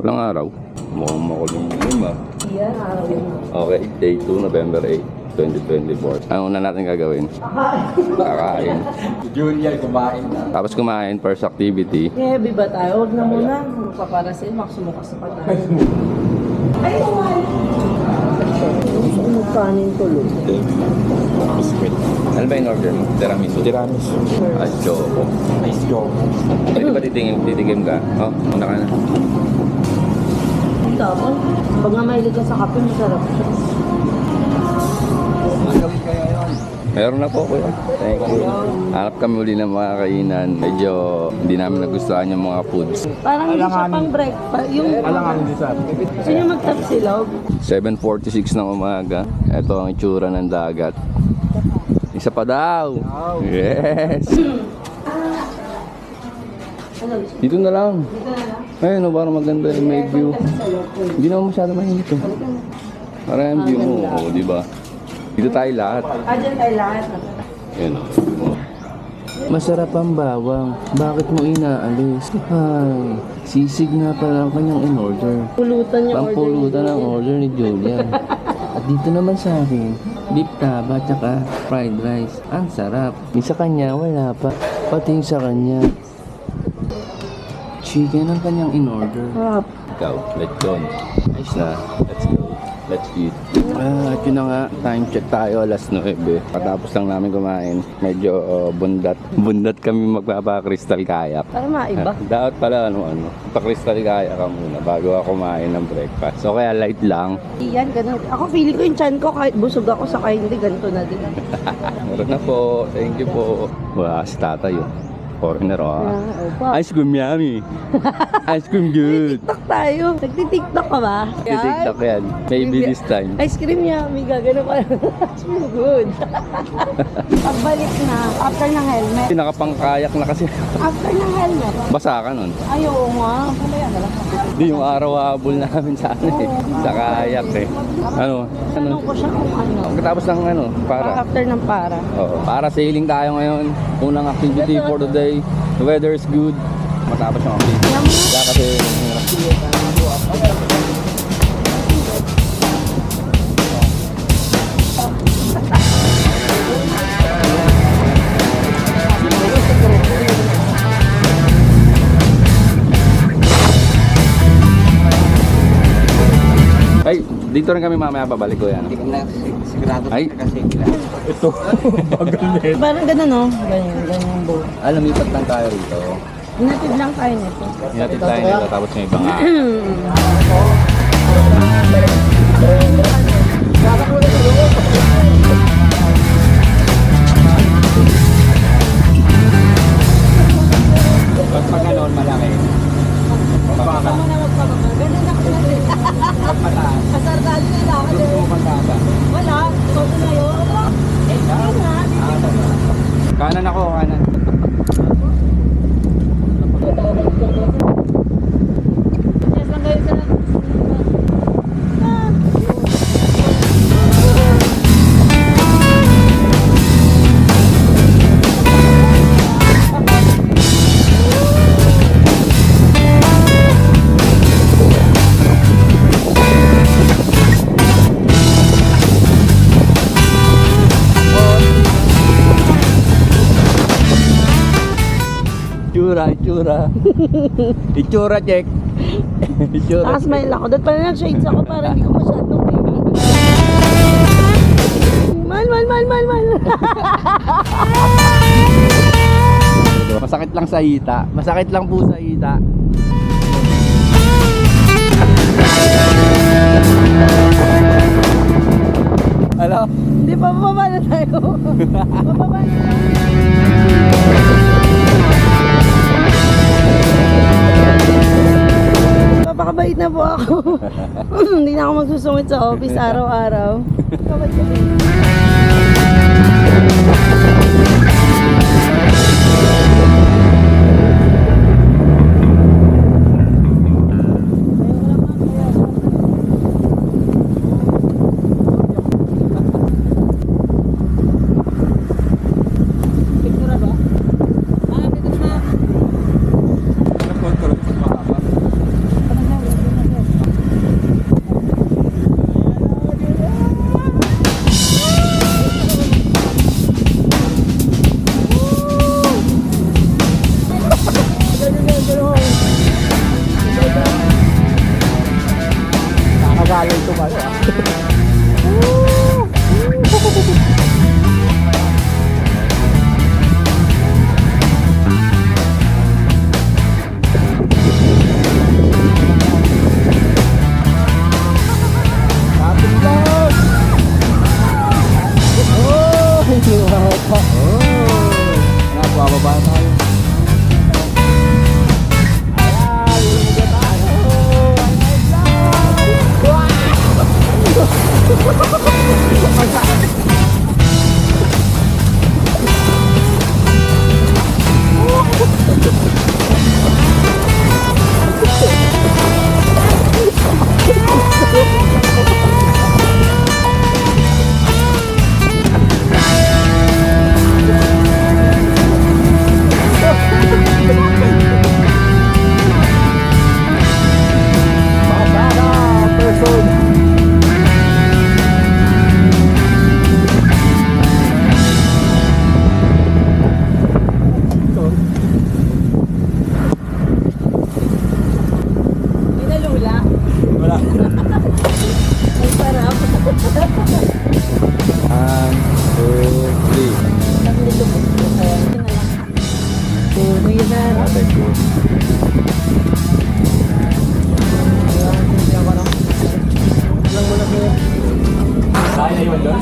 Walang araw. Mukhang makulimlim ah. Yan, araw yun. Okay, day 2, November 8, 2024. Ano una natin gagawin? Kakain. Julia, kumain na. Tapos kumain, first activity. Heavy ba tayo? Huwag na muna. Magpaparasin, maksumukas pa tayo. Ay, kumain! Gusto ko magkanin tuloy. Biscuit. Ano ba in order mo? Tiramisu. Tiramisu. Ice choco. Ice choco. Pwede ba titigim ka? Oh, una ka na. Ang tapon. Pag nga mahilig ka sa kape, masarap siya. Magawin kaya yun. Meron na po kuya. Thank you. Hanap kami uli ng mga kainan. Medyo hindi namin nagustuhan yung mga foods. Parang hindi siya pang breakfast. Yung Alanganin din sa atin. gusto niya magtapsilog. 7:46 ng umaga. Ito ang itsura ng dagat. Isa pa daw. Yes. Ano? Dito na lang. Dito na lang. Ayun, oh, parang maganda yung may view. Hindi naman masyado mainit to. Parang yung view mo, oh, di ba? Dito tayo lahat. Dyan tayo lahat. Ayun, oh. Masarap ang bawang. Bakit mo inaalis? Ay, sisig na pala ang kanyang in-order. Pulutan yung Pampulutan ang order ni Julia. At dito naman sa akin, beef taba tsaka fried rice. Ang sarap. Yung sa kanya, wala pa. Pati yung sa kanya. Chicken ang kanyang in-order. Harap. Ikaw, let's go. Nice na. Let's go. Let's eat. At yun na nga, time check tayo, alas 9. Patapos lang namin kumain. Medyo bundat. Bundat kami magpapa-crystal kayak. Para maiba. Dapat pala pa-crystal kayak ka muna bago ako kumain ng breakfast. So kaya light lang. Yan, ganun. Ako feeling ko yung chan ko kahit busog ako sa hindi, ganito na din. Meron na po. Thank you po. Wala si tatay yun. Foreigner oh. Opa. Ice cream yummy. Ice cream good. TikTok tayo. Nagti-TikTok ka ba? TikTok yan. Maybe this time. Ice cream niya, may gagano pa. It's really good. Pagbalik na, after ng helmet. Nakapangkayak na kasi. After ng helmet. Basa ka nun. Ay, oo nga. Pumaya na lang. Hindi yung araw habol namin sa ano eh. Sa kayak eh. Ano? Tanong ko siya kung ano. Pagkatapos ng ano, para. After ng para. Oo. Para sailing tayo ngayon. Unang activity for the day. The weather is good. Matapos yung activity. Kaya kasi ay, dito rin kami mamaya babalik ko yan. Hindi ko na sigurado Ay. kasi ito. Bagal na ito. Parang ganun, no? Ganyan yung boat. Lumipat lang tayo rito. Hinatid lang tayo nito. Hinatid tayo nila tapos may ibang Pag paganoon malaki. Baka mo na magpababa. Ganun ako natin. Mataas. Kasardado na lang ako. Gusto mo magkaba. Wala. Soto na yun. Eh, yun nga. Kanan ako, kanan. Yes, lang kayo sa Itsura. Itsura check. Itsura. Nakasmile ako. Dahil pala nag-shades ako para hindi ko masyadong Mal. Masakit lang sa hita. Masakit lang po sa hita. Hello? Hindi pa bababa na tayo. Bababa na tayo. Napakabait na po ako. Hindi na ako magsusungit sa office araw-araw. Kabait ko din. Nag-aalay to kayo ah. Kapit lang! Oh! Hindi pa. Oh! Bababa tayo. Ayan! Bumaba tayo! Oh my God! Mababa! Person! Pinalula. Wala. Ang sarap. 1, 2, 3. Ang nilubog ko. Kaya yun na lang. Puno yun na. Thank you. Kaya na yun doon?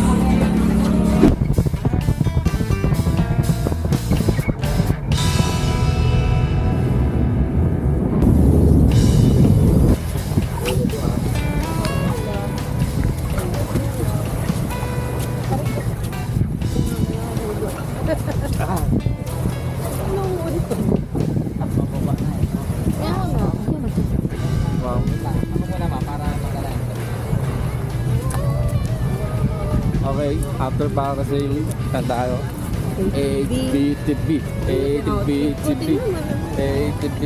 Wow. Ako muna ma, para magalan. Okay, after parasailing, saan tayo? ATB, ATB, ATB, ATB, ATB,